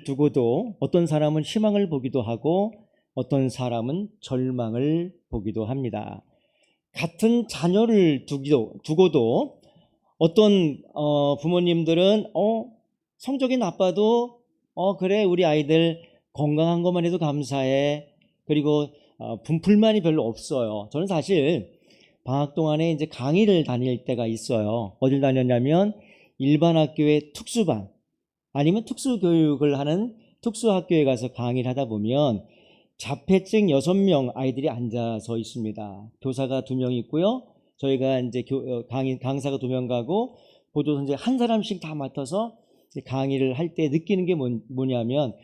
두고도 어떤 사람은 희망을 보기도 하고 어떤 사람은 절망을 보기도 합니다. 같은 자녀를 두고도 어떤 부모님들은 성적이 나빠도 그래 우리 아이들 건강한 것만 해도 감사해. 그리고 불만이 별로 없어요. 저는 사실 방학 동안에 이제 강의를 다닐 때가 있어요. 어딜 다녔냐면 일반 학교의 특수반 아니면 특수교육을 하는 특수학교에 가서 강의를 하다 보면 자폐증 6명 아이들이 앉아서 있습니다. 교사가 2명 있고요. 저희가 이제 강사가 2명 가고 보조선생 한 사람씩 다 맡아서 강의를 할 때 느끼는 게 뭐냐면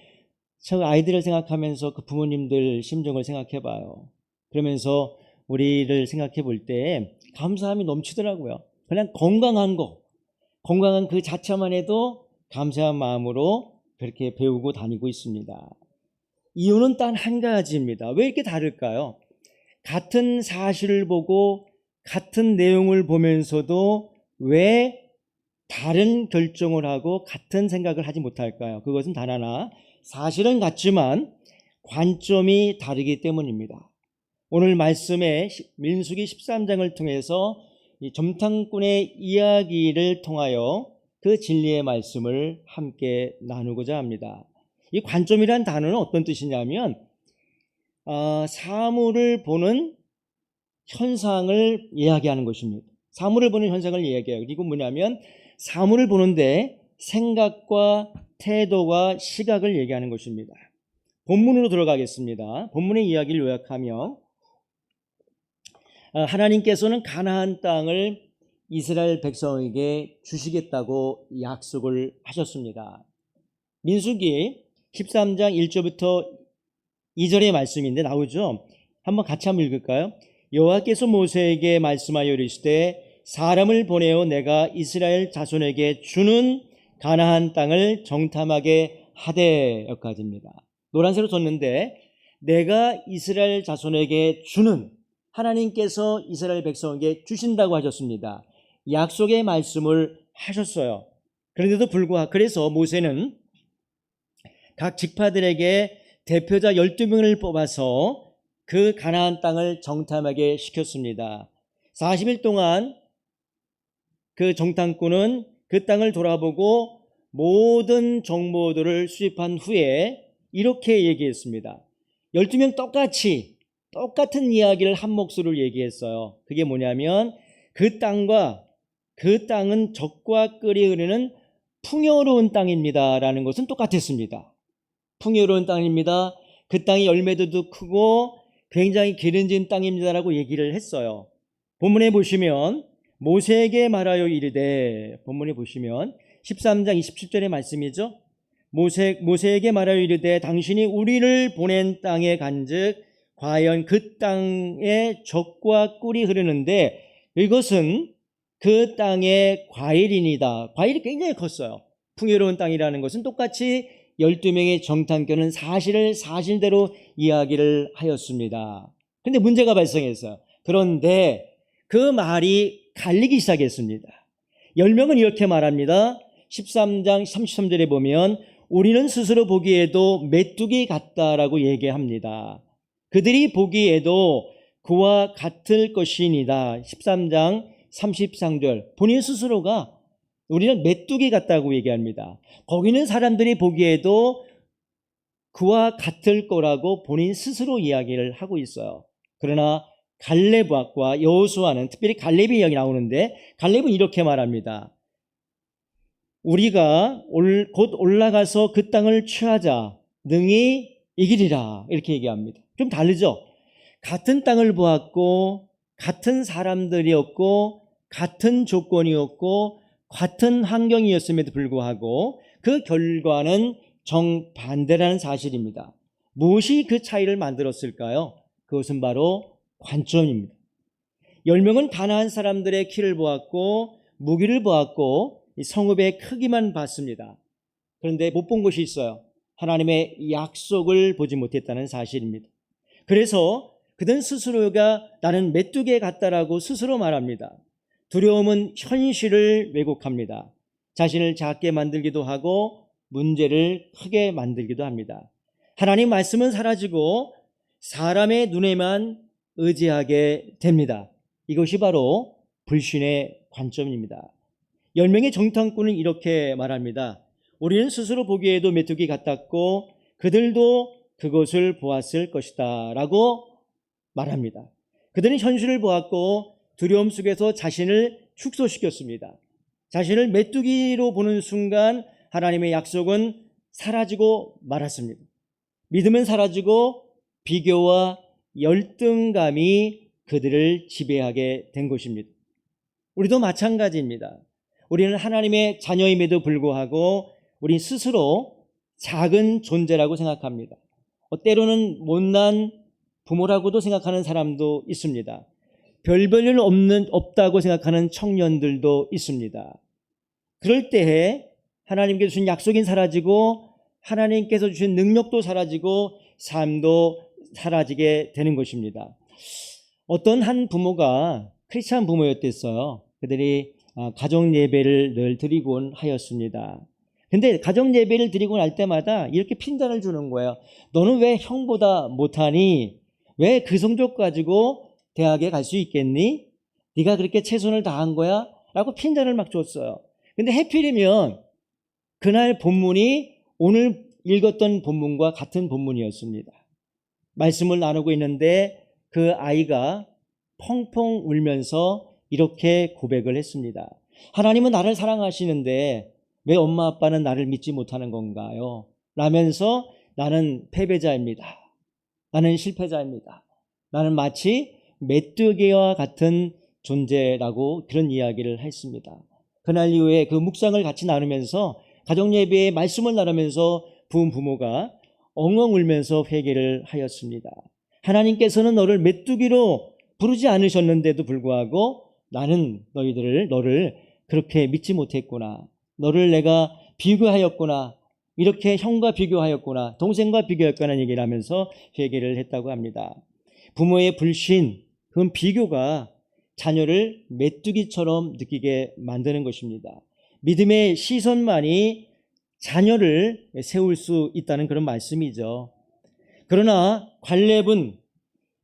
저 아이들을 생각하면서 그 부모님들 심정을 생각해 봐요. 그러면서 우리를 생각해 볼 때 감사함이 넘치더라고요. 그냥 건강한 그 자체만 해도 감사한 마음으로 그렇게 배우고 다니고 있습니다. 이유는 단 한 가지입니다. 왜 이렇게 다를까요? 같은 사실을 보고 같은 내용을 보면서도 왜 다른 결정을 하고 같은 생각을 하지 못할까요? 그것은 단 하나, 사실은 같지만 관점이 다르기 때문입니다. 오늘 말씀에 민수기 13장을 통해서 이 점탕꾼의 이야기를 통하여 그 진리의 말씀을 함께 나누고자 합니다. 이 관점이란 단어는 어떤 뜻이냐면 사물을 보는 현상을 이야기하는 것입니다. 사물을 보는 현상을 이야기해요. 그리고 뭐냐면 사물을 보는데 생각과 태도와 시각을 얘기하는 것입니다. 본문으로 들어가겠습니다. 본문의 이야기를 요약하며 하나님께서는 가나안 땅을 이스라엘 백성에게 주시겠다고 약속을 하셨습니다. 민수기 13장 1절부터 2절의 말씀인데 나오죠. 한번 같이 한번 읽을까요? 여호와께서 모세에게 말씀하여 이르시되 사람을 보내어 내가 이스라엘 자손에게 주는 가나안 땅을 정탐하게 하되 여기까지입니다. 노란색으로 줬는데 내가 이스라엘 자손에게 주는, 하나님께서 이스라엘 백성에게 주신다고 하셨습니다. 약속의 말씀을 하셨어요. 그런데도 불구하고 그래서 모세는 각 지파들에게 대표자 12명을 뽑아서 그 가나안 땅을 정탐하게 시켰습니다. 40일 동안 그 정탐꾼은 그 땅을 돌아보고 모든 정보들을 수집한 후에 이렇게 얘기했습니다. 12명 똑같은 이야기를 한 목소리로 얘기했어요. 그게 뭐냐면 그 땅은 적과 끓이 흐르는 풍요로운 땅입니다 라는 것은 똑같았습니다. 풍요로운 땅입니다. 그 땅이 열매도 크고 굉장히 기름진 땅입니다라고 얘기를 했어요. 본문에 보시면 모세에게 말하여 이르되, 본문에 보시면 13장 27절의 말씀이죠. 모세에게 말하여 이르되 당신이 우리를 보낸 땅에 간즉 과연 그 땅에 젖과 꿀이 흐르는데 이것은 그 땅의 과일이니다. 과일이 굉장히 컸어요. 풍요로운 땅이라는 것은 똑같이 12명의 정탐꾼은 사실을 사실대로 이야기를 하였습니다. 그런데 문제가 발생했어요. 그런데 그 말이 갈리기 시작했습니다. 10명은 이렇게 말합니다. 13장 33절에 보면 우리는 스스로 보기에도 메뚜기 같다라고 얘기합니다. 그들이 보기에도 그와 같을 것이니다. 13장 33절 본인 스스로가 우리는 메뚜기 같다고 얘기합니다. 거기는 사람들이 보기에도 그와 같을 거라고 본인 스스로 이야기를 하고 있어요. 그러나 갈렙과 여호수아는, 특별히 갈렙이 이야기 나오는데 갈렙은 이렇게 말합니다. 우리가 곧 올라가서 그 땅을 취하자 능히 이기리라 이렇게 얘기합니다. 좀 다르죠? 같은 땅을 보았고 같은 사람들이었고 같은 조건이었고 같은 환경이었음에도 불구하고 그 결과는 정반대라는 사실입니다. 무엇이 그 차이를 만들었을까요? 그것은 바로 관점입니다. 10명은 가나안 사람들의 키를 보았고 무기를 보았고 성읍의 크기만 봤습니다. 그런데 못 본 것이 있어요. 하나님의 약속을 보지 못했다는 사실입니다. 그래서 그들 스스로가 나는 메뚜기에 같다라고 스스로 말합니다. 두려움은 현실을 왜곡합니다. 자신을 작게 만들기도 하고 문제를 크게 만들기도 합니다. 하나님 말씀은 사라지고 사람의 눈에만 의지하게 됩니다. 이것이 바로 불신의 관점입니다. 10명의 정탐꾼은 이렇게 말합니다. 우리는 스스로 보기에도 메뚜기 같았고 그들도 그것을 보았을 것이다 라고 말합니다. 그들은 현실을 보았고 두려움 속에서 자신을 축소시켰습니다. 자신을 메뚜기로 보는 순간 하나님의 약속은 사라지고 말았습니다. 믿음은 사라지고 비교와 열등감이 그들을 지배하게 된 것입니다. 우리도 마찬가지입니다. 우리는 하나님의 자녀임에도 불구하고 우리 스스로 작은 존재라고 생각합니다. 때로는 못난 부모라고도 생각하는 사람도 있습니다. 별 볼 일 없다고 생각하는 청년들도 있습니다. 그럴 때에 하나님께서 주신 약속이 사라지고 하나님께서 주신 능력도 사라지고 삶도 사라지게 되는 것입니다. 어떤 한 부모가 크리스찬 부모였댔어요. 그들이 가정 예배를 늘 드리곤 하였습니다. 근데 가정 예배를 드리고 날 때마다 이렇게 핀잔을 주는 거예요. 너는 왜 형보다 못하니? 왜 그 성적 가지고 대학에 갈 수 있겠니? 네가 그렇게 최선을 다한 거야? 라고 핀잔을 막 줬어요. 근데 해필이면 그날 본문이 오늘 읽었던 본문과 같은 본문이었습니다. 말씀을 나누고 있는데 그 아이가 펑펑 울면서 이렇게 고백을 했습니다. 하나님은 나를 사랑하시는데 왜 엄마 아빠는 나를 믿지 못하는 건가요? 라면서 나는 패배자입니다. 나는 실패자입니다. 나는 마치 메뚜기와 같은 존재라고 그런 이야기를 했습니다. 그날 이후에 그 묵상을 같이 나누면서 가정예배에 말씀을 나누면서 부모가 엉엉 울면서 회개를 하였습니다. 하나님께서는 너를 메뚜기로 부르지 않으셨는데도 불구하고 나는 너를 그렇게 믿지 못했구나. 너를 내가 비교하였구나. 이렇게 형과 비교하였구나. 동생과 비교했구나 얘기를 하면서 회개를 했다고 합니다. 부모의 불신, 그건 비교가 자녀를 메뚜기처럼 느끼게 만드는 것입니다. 믿음의 시선만이 자녀를 세울 수 있다는 그런 말씀이죠. 그러나 갈렙은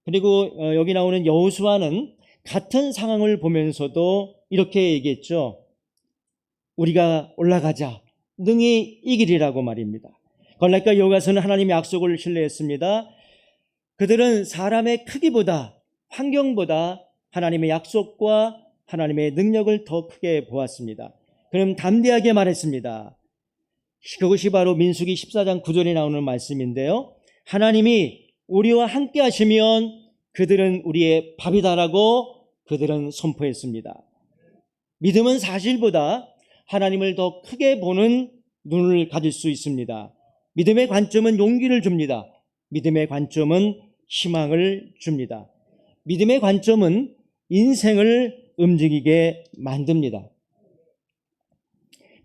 그리고 여기 나오는 여호수아는 같은 상황을 보면서도 이렇게 얘기했죠. 우리가 올라가자. 능히 이기리라고 말입니다. 갈렙과 여호수아는 하나님의 약속을 신뢰했습니다. 그들은 사람의 크기보다 환경보다 하나님의 약속과 하나님의 능력을 더 크게 보았습니다. 그럼 담대하게 말했습니다. 그것이 바로 민수기 14장 9절에 나오는 말씀인데요. 하나님이 우리와 함께 하시면 그들은 우리의 밥이다라고 그들은 선포했습니다. 믿음은 사실보다 하나님을 더 크게 보는 눈을 가질 수 있습니다. 믿음의 관점은 용기를 줍니다. 믿음의 관점은 희망을 줍니다. 믿음의 관점은 인생을 움직이게 만듭니다.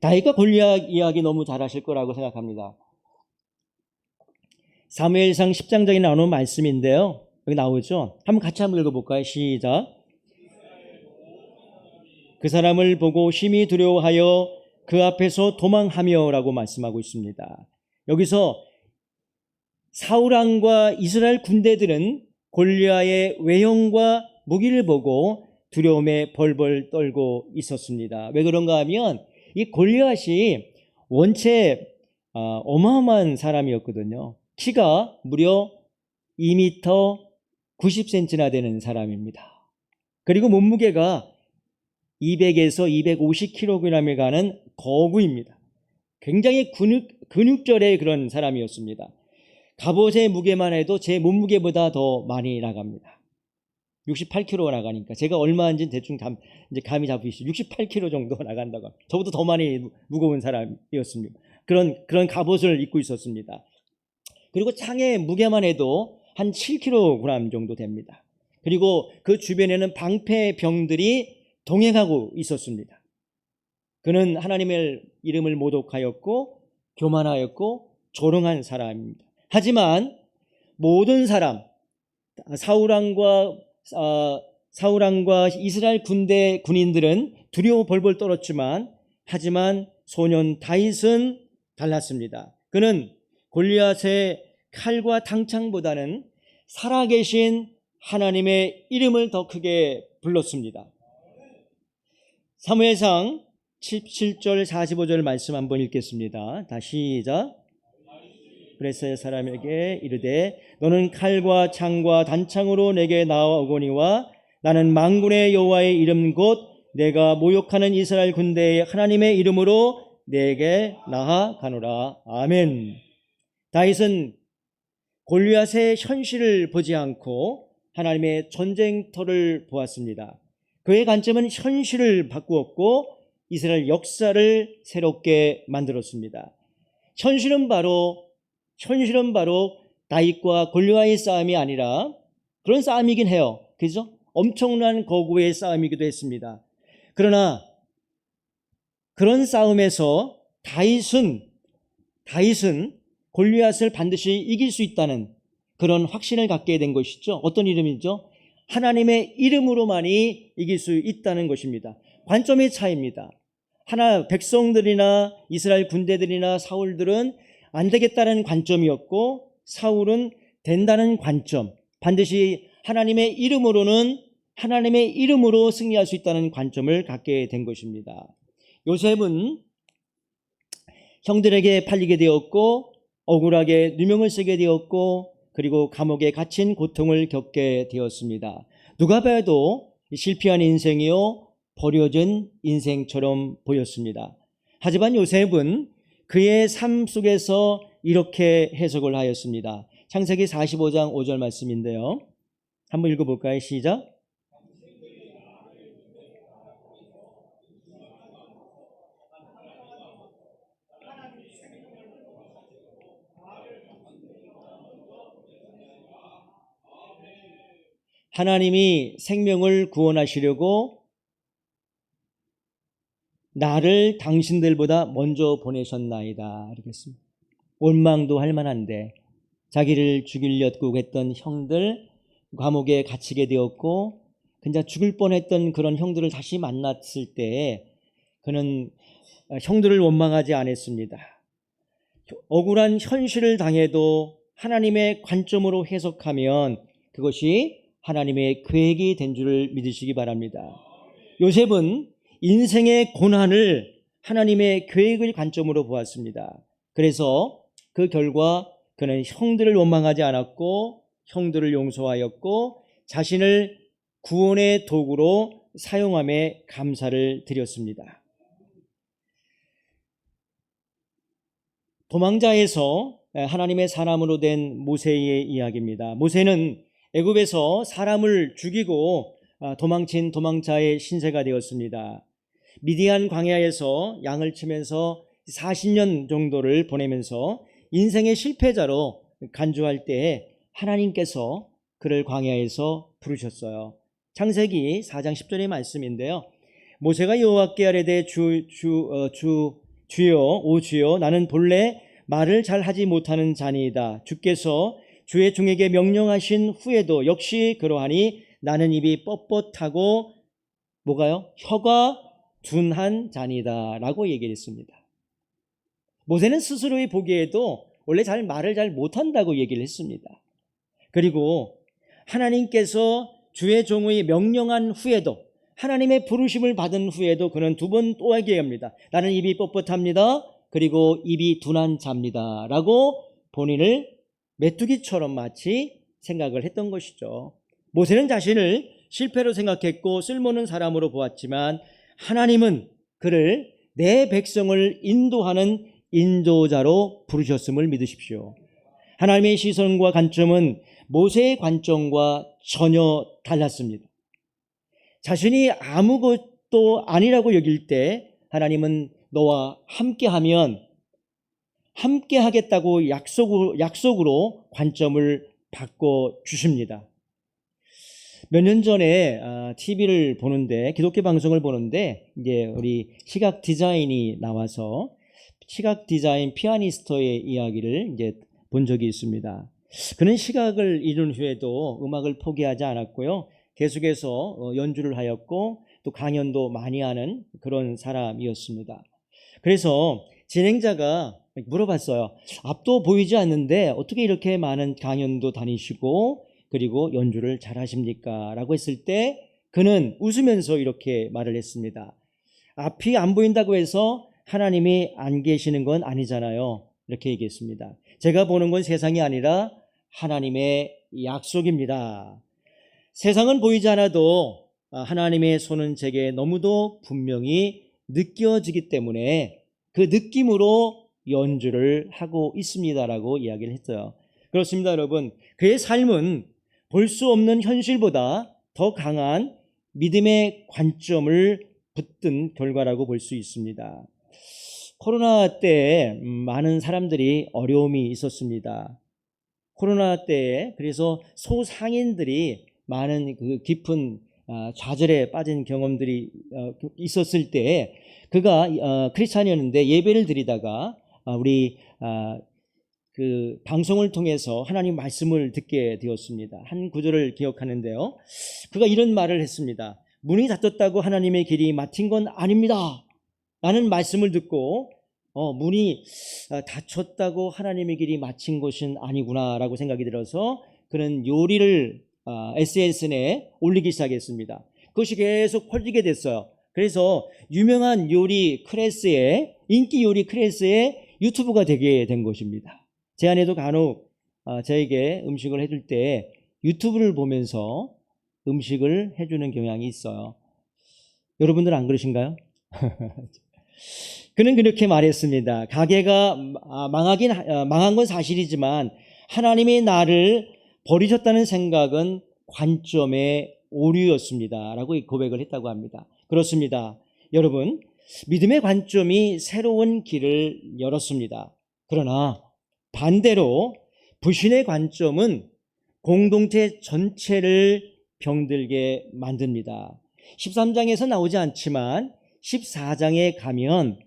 다윗과 골리앗 이야기 너무 잘 아실 거라고 생각합니다. 사무엘상 10장장에 나오는 말씀인데요. 여기 나오죠. 같이 한번 읽어볼까요? 시작. 그 사람을 보고 심히 두려워하여 그 앞에서 도망하며 라고 말씀하고 있습니다. 여기서 사울왕과 이스라엘 군대들은 골리앗의 외형과 무기를 보고 두려움에 벌벌 떨고 있었습니다. 왜 그런가 하면 이 골리앗이 원체 어마어마한 사람이었거든요. 키가 무려 2m 90cm나 되는 사람입니다. 그리고 몸무게가 200에서 250kg에 가는 거구입니다. 굉장히 근육절의 그런 사람이었습니다. 갑옷의 무게만 해도 제 몸무게보다 더 많이 나갑니다. 68kg 나가니까 제가 얼마인지 대충 이제 감이 잡히시죠. 68kg 정도 나간다고. 저보다 더 많이 무거운 사람이었습니다. 그런 갑옷을 입고 있었습니다. 그리고 창의 무게만 해도 한 7kg 정도 됩니다. 그리고 그 주변에는 방패병들이 동행하고 있었습니다. 그는 하나님의 이름을 모독하였고 교만하였고 조롱한 사람입니다. 하지만 모든 사람, 사울왕과 이스라엘 군인들은 두려워 벌벌 떨었지만 하지만 소년 다윗은 달랐습니다. 그는 골리앗의 칼과 당창보다는 살아계신 하나님의 이름을 더 크게 불렀습니다. 사무엘상 17절 45절 말씀 한번 읽겠습니다. 다시 시작. 브레스의 사람에게 이르되 너는 칼과 창과 단창으로 내게 나아오거니와 나는 만군의 여호와의 이름 곧 내가 모욕하는 이스라엘 군대의 하나님의 이름으로 내게 나아가노라. 아멘. 다윗은 골리앗의 현실을 보지 않고 하나님의 전쟁터를 보았습니다. 그의 관점은 현실을 바꾸었고 이스라엘 역사를 새롭게 만들었습니다. 현실은 바로 다윗과 골리앗의 싸움이 아니라 그런 싸움이긴 해요. 그죠? 엄청난 거구의 싸움이기도 했습니다. 그러나 그런 싸움에서 다윗은 골리앗을 반드시 이길 수 있다는 그런 확신을 갖게 된 것이죠. 어떤 이름이죠? 하나님의 이름으로만이 이길 수 있다는 것입니다. 관점의 차이입니다. 백성들이나 이스라엘 군대들이나 사울들은 안 되겠다는 관점이었고 사울은 된다는 관점, 반드시 하나님의 이름으로 승리할 수 있다는 관점을 갖게 된 것입니다. 요셉은 형들에게 팔리게 되었고 억울하게 누명을 쓰게 되었고 그리고 감옥에 갇힌 고통을 겪게 되었습니다. 누가 봐도 실패한 인생이요 버려진 인생처럼 보였습니다. 하지만 요셉은 그의 삶 속에서 이렇게 해석을 하였습니다. 창세기 45장 5절 말씀인데요. 한번 읽어볼까요? 시작. 하나님이 생명을 구원하시려고 나를 당신들보다 먼저 보내셨나이다. 이렇게 했습니다. 원망도 할 만한데 자기를 죽이려고 했던 형들 감옥에 갇히게 되었고 진짜 죽을 뻔했던 그런 형들을 다시 만났을 때 그는 형들을 원망하지 않았습니다. 억울한 현실을 당해도 하나님의 관점으로 해석하면 그것이 하나님의 계획이 된 줄을 믿으시기 바랍니다. 요셉은 인생의 고난을 하나님의 계획의 관점으로 보았습니다. 그래서 그 결과 그는 형들을 원망하지 않았고 형들을 용서하였고 자신을 구원의 도구로 사용함에 감사를 드렸습니다. 도망자에서 하나님의 사람으로 된 모세의 이야기입니다. 모세는 애굽에서 사람을 죽이고 도망친 도망자의 신세가 되었습니다. 미디안 광야에서 양을 치면서 40년 정도를 보내면서 인생의 실패자로 간주할 때 하나님께서 그를 광야에서 부르셨어요. 창세기 4장 10절의 말씀인데요. 모세가 여호와께 아뢰되 주여 나는 본래 말을 잘 하지 못하는 자니이다. 주께서 주의 종에게 명령하신 후에도 역시 그러하니 나는 입이 뻣뻣하고 뭐가요? 혀가 둔한 자니다 라고 얘기를 했습니다. 모세는 스스로의 보기에도 원래 말을 잘 못한다고 얘기를 했습니다. 그리고 하나님께서 주의 종의 명령한 후에도 하나님의 부르심을 받은 후에도 그는 두 번 또 얘기합니다. 나는 입이 뻣뻣합니다. 그리고 입이 둔한 자입니다 라고 본인을 메뚜기처럼 마치 생각을 했던 것이죠. 모세는 자신을 실패로 생각했고 쓸모없는 사람으로 보았지만 하나님은 그를 내 백성을 인도하는 인도자로 부르셨음을 믿으십시오. 하나님의 시선과 관점은 모세의 관점과 전혀 달랐습니다. 자신이 아무것도 아니라고 여길 때 하나님은 너와 함께하면 함께하겠다고 약속으로 관점을 바꿔주십니다. 몇 년 전에 TV를 보는데 기독교 방송을 보는데 이제 우리 시각 디자인이 나와서 시각 디자인 피아니스트의 이야기를 이제 본 적이 있습니다. 그는 시각을 잃은 후에도 음악을 포기하지 않았고요. 계속해서 연주를 하였고 또 강연도 많이 하는 그런 사람이었습니다. 그래서 진행자가 물어봤어요. 앞도 보이지 않는데 어떻게 이렇게 많은 강연도 다니시고 그리고 연주를 잘하십니까? 라고 했을 때 그는 웃으면서 이렇게 말을 했습니다. 앞이 안 보인다고 해서 하나님이 안 계시는 건 아니잖아요. 이렇게 얘기했습니다. 제가 보는 건 세상이 아니라 하나님의 약속입니다. 세상은 보이지 않아도 하나님의 손은 제게 너무도 분명히 느껴지기 때문에 그 느낌으로 연주를 하고 있습니다라고 이야기를 했어요. 그렇습니다, 여러분. 그의 삶은 볼 수 없는 현실보다 더 강한 믿음의 관점을 붙든 결과라고 볼 수 있습니다. 코로나 때 많은 사람들이 어려움이 있었습니다. 코로나 때에 그래서 소상인들이 많은 그 깊은 좌절에 빠진 경험들이 있었을 때 그가 크리스찬이었는데 예배를 드리다가 우리 그 방송을 통해서 하나님 말씀을 듣게 되었습니다. 한 구절을 기억하는데요. 그가 이런 말을 했습니다. 문이 닫혔다고 하나님의 길이 막힌 건 아닙니다. 라는 말씀을 듣고 문이 닫혔다고 하나님의 길이 막힌 것은 아니구나라고 생각이 들어서 그는 요리를 SNS에 올리기 시작했습니다. 그것이 계속 퍼지게 됐어요. 그래서 유명한 요리 클래스에 인기 요리 클래스에 유튜브가 되게 된 것입니다. 제 아내도 간혹 저에게 음식을 해줄 때 유튜브를 보면서 음식을 해주는 경향이 있어요. 여러분들 안 그러신가요? 그는 그렇게 말했습니다. 가게가 망한 건 사실이지만 하나님이 나를 버리셨다는 생각은 관점의 오류였습니다. 라고 고백을 했다고 합니다. 그렇습니다. 여러분, 믿음의 관점이 새로운 길을 열었습니다. 그러나 반대로 불신의 관점은 공동체 전체를 병들게 만듭니다. 13장에서 나오지 않지만 14장에 가면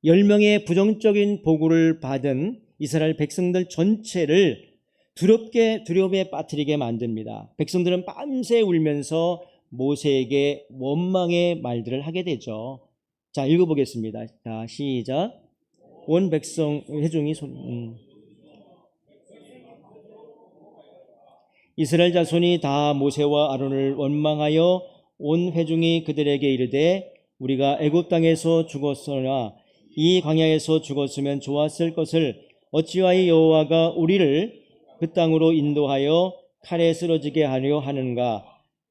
10명의 부정적인 보고를 받은 이스라엘 백성들 전체를 두려움에 빠뜨리게 만듭니다. 백성들은 밤새 울면서 모세에게 원망의 말들을 하게 되죠. 자, 읽어보겠습니다. 자, 시작. 온 백성 회중이 이스라엘 자손이 다 모세와 아론을 원망하여 온 회중이 그들에게 이르되 우리가 애굽 땅에서 죽었으나 이 광야에서 죽었으면 좋았을 것을 어찌하여 여호와가 우리를 그 땅으로 인도하여 칼에 쓰러지게 하려 하는가?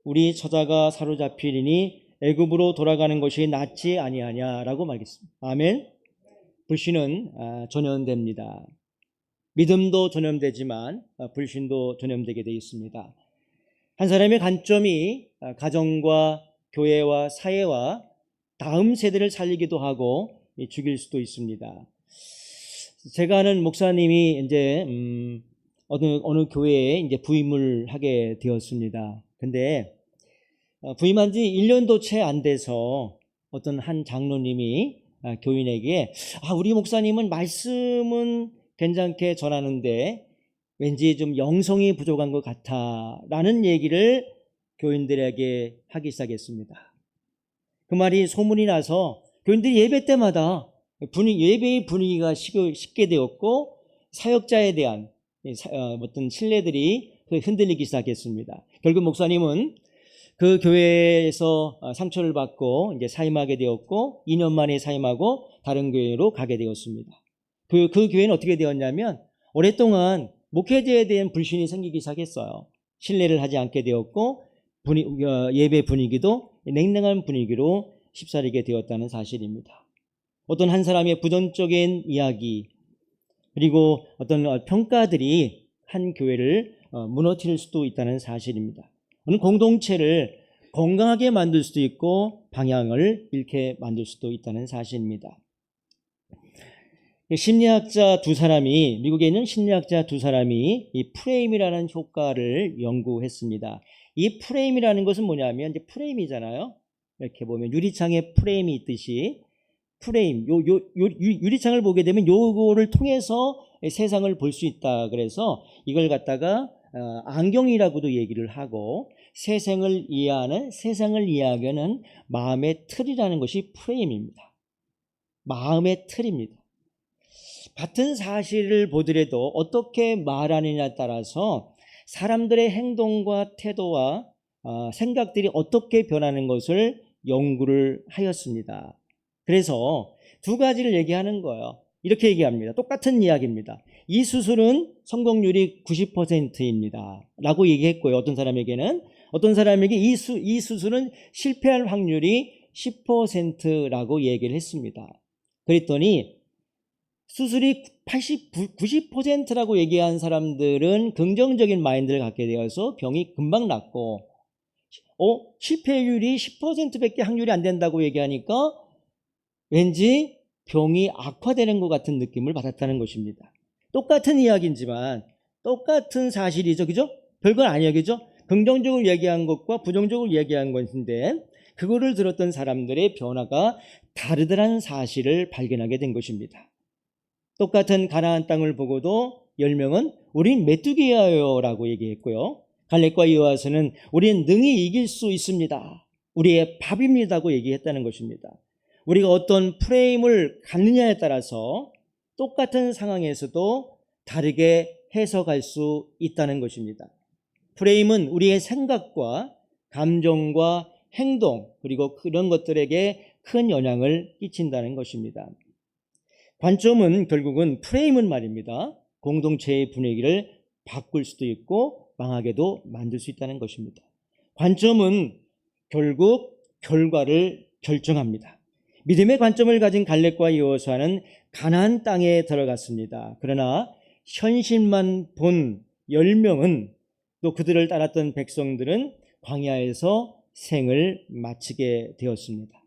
우리 처자가 사로잡히리니 애굽으로 돌아가는 것이 낫지 아니하냐라고 말했습니다. 아멘. 불신은 전염됩니다. 믿음도 전염되지만 불신도 전염되게 되어 있습니다. 한 사람의 관점이 가정과 교회와 사회와 다음 세대를 살리기도 하고 죽일 수도 있습니다. 제가 아는 목사님이 이제 어느 교회에 이제 부임을 하게 되었습니다. 근데 부임한 지 1년도 채 안 돼서 어떤 한 장로님이 교인에게 우리 목사님은 말씀은 괜찮게 전하는데 왠지 좀 영성이 부족한 것 같아 라는 얘기를 교인들에게 하기 시작했습니다. 그 말이 소문이 나서 교인들이 예배 때마다 예배의 분위기가 식게 되었고 사역자에 대한 어떤 신뢰들이 흔들리기 시작했습니다. 결국 목사님은 그 교회에서 상처를 받고 이제 사임하게 되었고 2년 만에 사임하고 다른 교회로 가게 되었습니다. 그 교회는 어떻게 되었냐면 오랫동안 목회자에 대한 불신이 생기기 시작했어요. 신뢰를 하지 않게 되었고 예배 분위기도 냉랭한 분위기로 휩싸이게 되었다는 사실입니다. 어떤 한 사람의 부정적인 이야기 그리고 어떤 평가들이 한 교회를 무너뜨릴 수도 있다는 사실입니다. 어느 공동체를 건강하게 만들 수도 있고 방향을 잃게 만들 수도 있다는 사실입니다. 심리학자 두 사람이 미국에 있는 심리학자 두 사람이 이 프레임이라는 효과를 연구했습니다. 이 프레임이라는 것은 뭐냐면 이제 프레임이잖아요. 이렇게 보면 유리창에 프레임이 있듯이 프레임 유리창을 보게 되면 요거를 통해서 세상을 볼 수 있다. 그래서 이걸 갖다가 안경이라고도 얘기를 하고 세상을 이해하는 마음의 틀이라는 것이 프레임입니다. 마음의 틀입니다. 같은 사실을 보더라도 어떻게 말하느냐에 따라서 사람들의 행동과 태도와 생각들이 어떻게 변하는 것을 연구를 하였습니다. 그래서 두 가지를 얘기하는 거예요. 이렇게 얘기합니다. 똑같은 이야기입니다. 이 수술은 성공률이 90%입니다. 라고 얘기했고요. 어떤 사람에게 이 수술은 실패할 확률이 10%라고 얘기를 했습니다. 그랬더니 수술이 90%라고 얘기한 사람들은 긍정적인 마인드를 갖게 되어서 병이 금방 낫고, 실패율이 10%밖에 확률이 안 된다고 얘기하니까 왠지 병이 악화되는 것 같은 느낌을 받았다는 것입니다. 똑같은 이야기이지만 똑같은 사실이죠. 그죠? 별건 아니에요. 그죠? 긍정적으로 얘기한 것과 부정적으로 얘기한 것인데 그거를 들었던 사람들의 변화가 다르다는 사실을 발견하게 된 것입니다. 똑같은 가나안 땅을 보고도 10명은 우린 메뚜기예요 라고 얘기했고요. 갈렙과 여호와서는 우린 능히 이길 수 있습니다. 우리의 밥입니다고 얘기했다는 것입니다. 우리가 어떤 프레임을 갖느냐에 따라서 똑같은 상황에서도 다르게 해석할 수 있다는 것입니다. 프레임은 우리의 생각과 감정과 행동 그리고 그런 것들에게 큰 영향을 끼친다는 것입니다. 관점은 결국은 프레임은 말입니다. 공동체의 분위기를 바꿀 수도 있고 망하게도 만들 수 있다는 것입니다. 관점은 결국 결과를 결정합니다. 믿음의 관점을 가진 갈렙과 여호수아는 가나안 땅에 들어갔습니다. 그러나 현실만 본 10명은 또 그들을 따랐던 백성들은 광야에서 생을 마치게 되었습니다.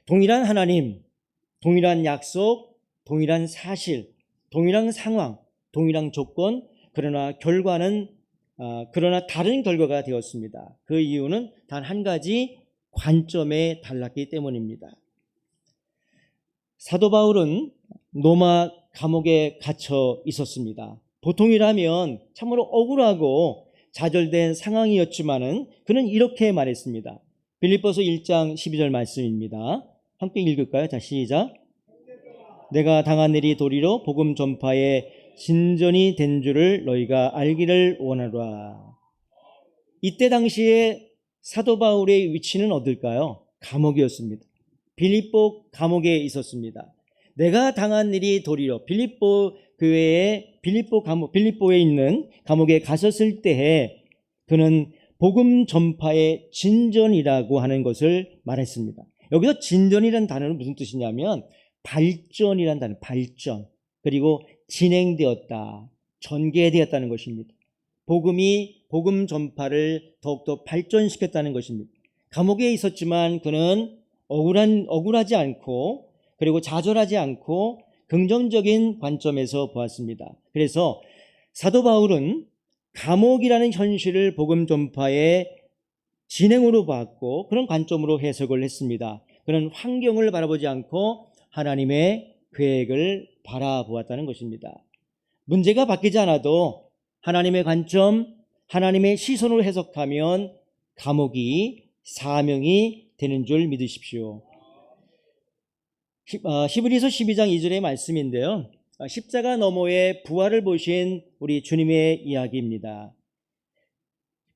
동일한 하나님, 동일한 약속, 동일한 사실, 동일한 상황, 동일한 조건, 그러나 다른 결과가 되었습니다. 그 이유는 단 한 가지 관점에 달랐기 때문입니다. 사도 바울은 로마 감옥에 갇혀 있었습니다. 보통이라면 참으로 억울하고 좌절된 상황이었지만은 그는 이렇게 말했습니다. 빌립보서 1장 12절 말씀입니다. 함께 읽을까요? 자, 시작. 내가 당한 일이 도리로 복음 전파에 진전이 된 줄을 너희가 알기를 원하노라. 이때 당시에 사도 바울의 위치는 어딜까요? 감옥이었습니다. 빌립보 감옥에 있었습니다. 내가 당한 일이 도리로 빌립보 교회에 빌립보에 있는 감옥에 갔었을 때에 그는 복음 전파의 진전이라고 하는 것을 말했습니다. 여기서 진전이라는 단어는 무슨 뜻이냐면 발전이라는 단어, 발전, 그리고 진행되었다, 전개되었다는 것입니다. 복음 전파를 더욱더 발전시켰다는 것입니다. 감옥에 있었지만 그는 억울하지 않고 그리고 좌절하지 않고 긍정적인 관점에서 보았습니다. 그래서 사도 바울은 감옥이라는 현실을 복음 전파의 진행으로 봤고 그런 관점으로 해석을 했습니다. 그런 환경을 바라보지 않고 하나님의 계획을 바라보았다는 것입니다. 문제가 바뀌지 않아도 하나님의 관점, 하나님의 시선으로 해석하면 감옥이 사명이 되는 줄 믿으십시오. 히브리서 12장 2절의 말씀인데요. 십자가 너머의 부활을 보신 우리 주님의 이야기입니다.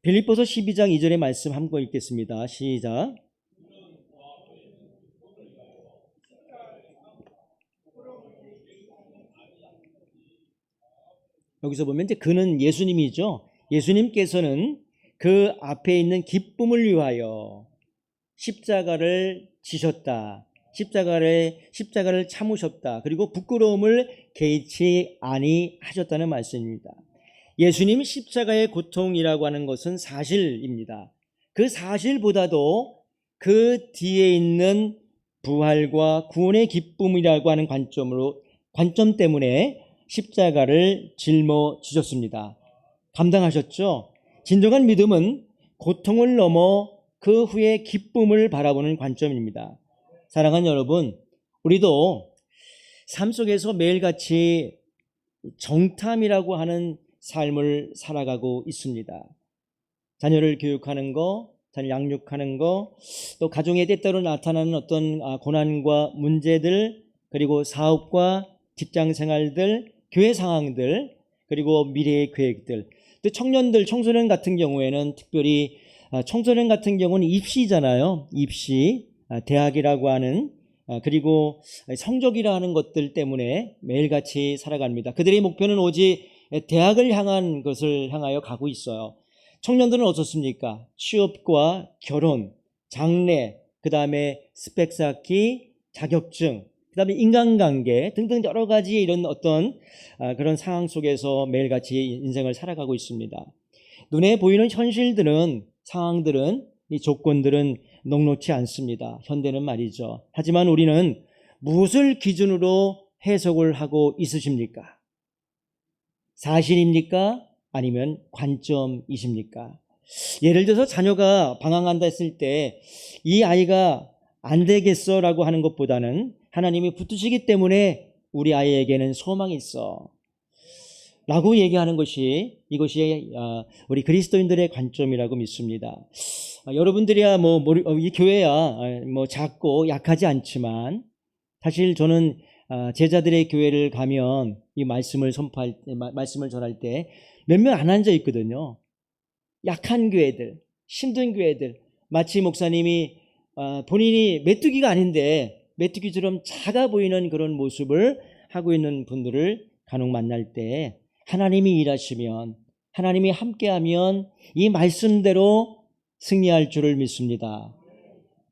빌립보서 12장 2절의 말씀 한번 읽겠습니다. 시작. 여기서 보면 이제 그는 예수님이죠. 예수님께서는 그 앞에 있는 기쁨을 위하여 십자가를 지셨다. 십자가를 참으셨다. 그리고 부끄러움을 개의치 아니하셨다는 말씀입니다. 예수님 십자가의 고통이라고 하는 것은 사실입니다. 그 사실보다도 그 뒤에 있는 부활과 구원의 기쁨이라고 하는 관점 때문에 십자가를 짊어지셨습니다. 감당하셨죠? 진정한 믿음은 고통을 넘어 그 후에 기쁨을 바라보는 관점입니다. 사랑하는 여러분, 우리도 삶 속에서 매일같이 정탐이라고 하는 삶을 살아가고 있습니다. 자녀를 교육하는 거, 자녀 양육하는 거, 또 가정에 때때로 나타나는 어떤 고난과 문제들, 그리고 사업과 직장 생활들, 교회 상황들, 그리고 미래의 계획들. 또 청년들, 청소년 같은 경우에는 특별히 청소년 같은 경우는 입시잖아요. 입시, 대학이라고 하는 그리고 성적이라 하는 것들 때문에 매일같이 살아갑니다. 그들의 목표는 오직 대학을 향한 것을 향하여 가고 있어요. 청년들은 어떻습니까? 취업과 결혼, 장래, 그 다음에 스펙 쌓기, 자격증, 그 다음에 인간관계 등등 여러 가지 이런 어떤 그런 상황 속에서 매일같이 인생을 살아가고 있습니다. 눈에 보이는 현실들은, 상황들은, 이 조건들은 녹록지 않습니다. 현대는 말이죠. 하지만 우리는 무엇을 기준으로 해석을 하고 있으십니까? 사실입니까? 아니면 관점이십니까? 예를 들어서 자녀가 방황한다 했을 때 이 아이가 안 되겠어 라고 하는 것보다는 하나님이 붙드시기 때문에 우리 아이에게는 소망이 있어 라고 얘기하는 것이 이것이 우리 그리스도인들의 관점이라고 믿습니다. 여러분들이야 이 교회야 작고 약하지 않지만 사실 저는 제자들의 교회를 가면 이 말씀을 말씀을 전할 때 몇 명 안 앉아 있거든요. 약한 교회들, 힘든 교회들, 마치 목사님이 본인이 메뚜기가 아닌데 메뚜기처럼 작아 보이는 그런 모습을 하고 있는 분들을 간혹 만날 때 하나님이 일하시면, 하나님이 함께하면 이 말씀대로 승리할 줄을 믿습니다.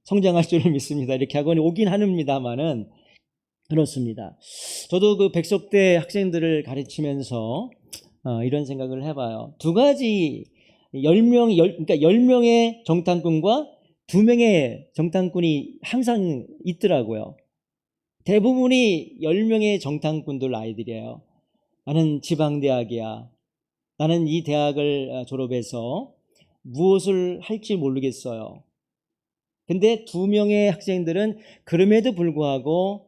성장할 줄을 믿습니다. 이렇게 하고 오긴 합니다만은 그렇습니다. 저도 그 백석대 학생들을 가르치면서 이런 생각을 해봐요. 두 가지 10명의 정탐꾼과 2명의 정탐꾼이 항상 있더라고요. 대부분이 10명의 정탐꾼들 아이들이에요. 나는 지방대학이야. 나는 이 대학을 졸업해서 무엇을 할지 모르겠어요. 근데 2명의 학생들은 그럼에도 불구하고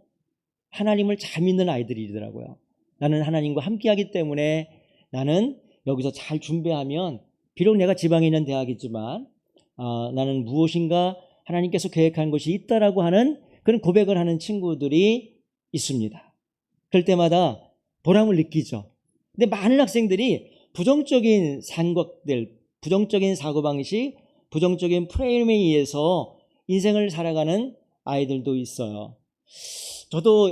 하나님을 잘 믿는 아이들이더라고요. 나는 하나님과 함께하기 때문에 나는 여기서 잘 준비하면 비록 내가 지방에 있는 대학이지만 나는 무엇인가 하나님께서 계획한 것이 있다라고 하는 그런 고백을 하는 친구들이 있습니다. 그럴 때마다 보람을 느끼죠. 근데 많은 학생들이 부정적인 생각들, 부정적인 사고방식, 부정적인 프레임에 의해서 인생을 살아가는 아이들도 있어요. 저도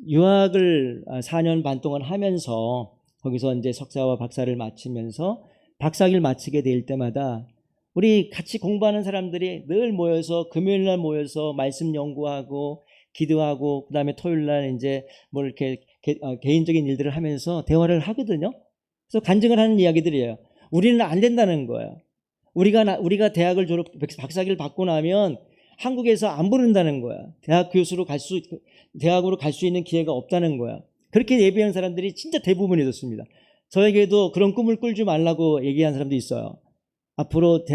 유학을 4년 반 동안 하면서 거기서 이제 석사와 박사를 마치면서 박사학위를 마치게 될 때마다 우리 같이 공부하는 사람들이 늘 모여서 금요일 날 모여서 말씀 연구하고 기도하고 그다음에 토요일 날 이제 뭐 이렇게 개인적인 일들을 하면서 대화를 하거든요. 그래서 간증을 하는 이야기들이에요. 우리는 안 된다는 거예요. 우리가 대학을 박사학위를 받고 나면 한국에서 안 부른다는 거야. 대학으로 갈 수 있는 기회가 없다는 거야. 그렇게 예비한 사람들이 진짜 대부분이었습니다. 저에게도 그런 꿈을 꿀지 말라고 얘기한 사람도 있어요. 앞으로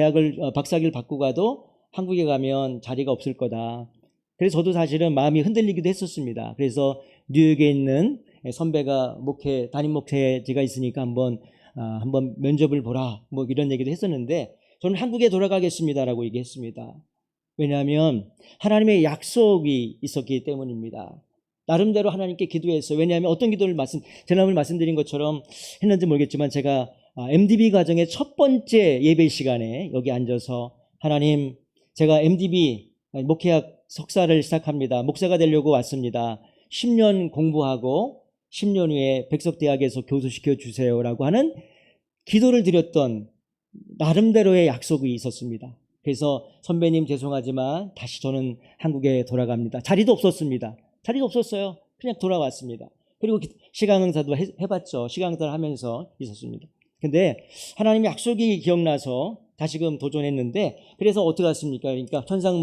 박사학위를 받고 가도 한국에 가면 자리가 없을 거다. 그래서 저도 사실은 마음이 흔들리기도 했었습니다. 그래서 뉴욕에 있는 선배가 담임 목회지가 있으니까 한번 면접을 보라. 뭐 이런 얘기도 했었는데 저는 한국에 돌아가겠습니다라고 얘기했습니다. 왜냐하면 하나님의 약속이 있었기 때문입니다. 나름대로 하나님께 기도했어요. 왜냐하면 어떤 기도를 지난번에 말씀드린 것처럼 했는지 모르겠지만 제가 MDB 과정의 첫 번째 예배 시간에 여기 앉아서 하나님, 제가 MDB 목회학 석사를 시작합니다. 목사가 되려고 왔습니다. 10년 공부하고 10년 후에 백석대학에서 교수시켜 주세요라고 하는 기도를 드렸던 나름대로의 약속이 있었습니다. 그래서 선배님 죄송하지만 다시 저는 한국에 돌아갑니다. 자리도 없었습니다. 자리도 없었어요. 그냥 돌아왔습니다. 그리고 시간 강사도 해봤죠. 시간 강사를 하면서 있었습니다. 근데 하나님 약속이 기억나서 다시금 도전했는데 그래서 어떻게 했습니까? 그러니까 천상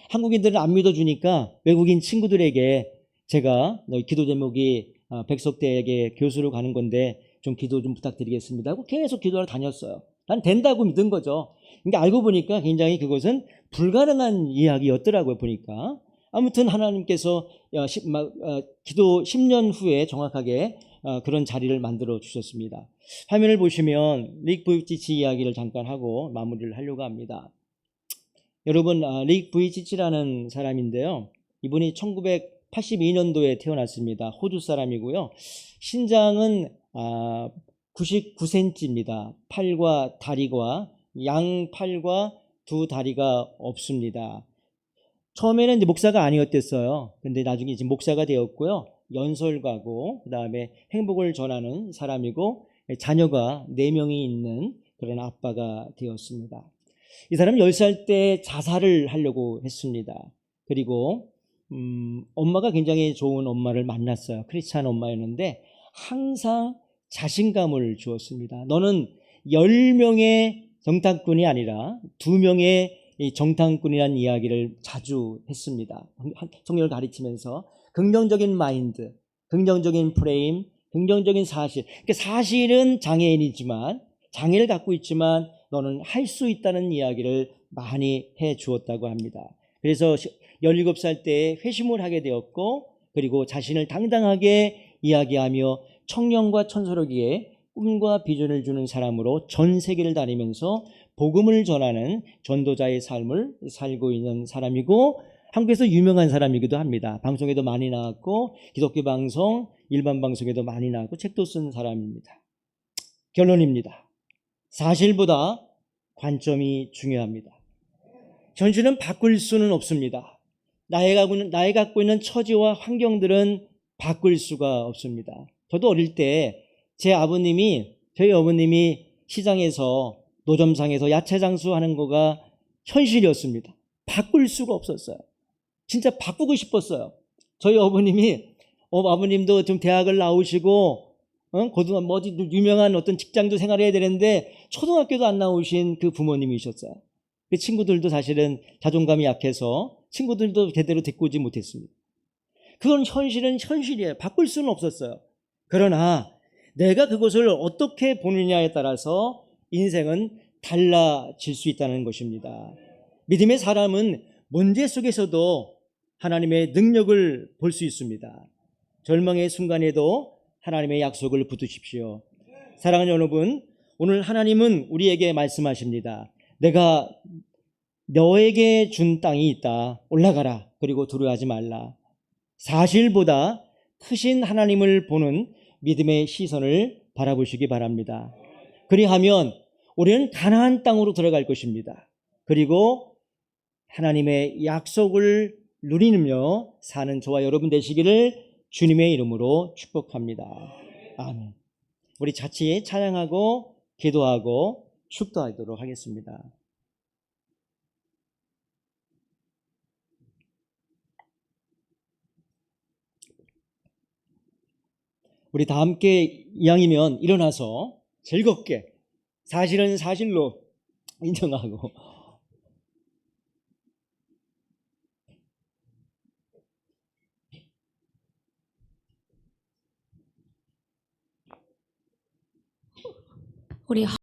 한국인들은 안 믿어주니까 외국인 친구들에게 제가 기도 제목이 백석대에게 교수로 가는 건데 좀 기도 좀 부탁드리겠습니다 하고 계속 기도하러 다녔어요. 난 된다고 믿은 거죠. 그러니까 알고 보니까 굉장히 그것은 불가능한 이야기였더라고요. 보니까 아무튼 하나님께서 기도 10년 후에 정확하게 그런 자리를 만들어 주셨습니다. 화면을 보시면 릭 부이치치 이야기를 잠깐 하고 마무리를 하려고 합니다. 여러분, 릭 부이치치라는 사람인데요. 이분이 82년도에 태어났습니다. 호주 사람이고요. 신장은 99cm입니다. 팔과 다리가 양팔과 두 다리가 없습니다. 처음에는 이제 목사가 아니었댔어요. 근데 나중에 이제 목사가 되었고요. 연설가고 그다음에 행복을 전하는 사람이고 자녀가 4명이 있는 그런 아빠가 되었습니다. 이 사람은 10살 때 자살을 하려고 했습니다. 그리고 엄마가 굉장히 좋은 엄마를 만났어요. 크리스찬 엄마였는데 항상 자신감을 주었습니다. 너는 10명의 정탐꾼이 아니라 2명의 이 정탐꾼이라는 이야기를 자주 했습니다. 성경을 가르치면서 긍정적인 마인드, 긍정적인 프레임, 긍정적인 사실. 그러니까 사실은 장애인이지만 장애를 갖고 있지만 너는 할 수 있다는 이야기를 많이 해 주었다고 합니다. 그래서 17살 때 회심을 하게 되었고 그리고 자신을 당당하게 이야기하며 청년과 천서러기에 꿈과 비전을 주는 사람으로 전 세계를 다니면서 복음을 전하는 전도자의 삶을 살고 있는 사람이고 한국에서 유명한 사람이기도 합니다. 방송에도 많이 나왔고 기독교 방송, 일반 방송에도 많이 나왔고 책도 쓴 사람입니다. 결론입니다. 사실보다 관점이 중요합니다. 현실은 바꿀 수는 없습니다. 나의 갖고 있는 처지와 환경들은 바꿀 수가 없습니다. 저도 어릴 때 저희 어머님이 시장에서 노점상에서 야채 장수하는 거가 현실이었습니다. 바꿀 수가 없었어요. 진짜 바꾸고 싶었어요. 저희 아버님도 좀 대학을 나오시고 유명한 어떤 직장도 생활해야 되는데 초등학교도 안 나오신 그 부모님이셨어요. 그 친구들도 사실은 자존감이 약해서 친구들도 제대로 데리고 오지 못했습니다. 그건 현실은 현실이에요. 바꿀 수는 없었어요. 그러나 내가 그것을 어떻게 보느냐에 따라서 인생은 달라질 수 있다는 것입니다. 믿음의 사람은 문제 속에서도 하나님의 능력을 볼 수 있습니다. 절망의 순간에도 하나님의 약속을 붙드십시오. 사랑하는 여러분, 오늘 하나님은 우리에게 말씀하십니다. 내가 너에게 준 땅이 있다. 올라가라. 그리고 두려워하지 말라. 사실보다 크신 하나님을 보는 믿음의 시선을 바라보시기 바랍니다. 그리하면 우리는 가나안 땅으로 들어갈 것입니다. 그리고 하나님의 약속을 누리며 사는 저와 여러분 되시기를 주님의 이름으로 축복합니다. 아멘. 우리 같이 찬양하고 기도하고 축도하도록 하겠습니다. 우리 다 함께 이왕이면 일어나서 즐겁게 사실은 사실로 인정하고 우리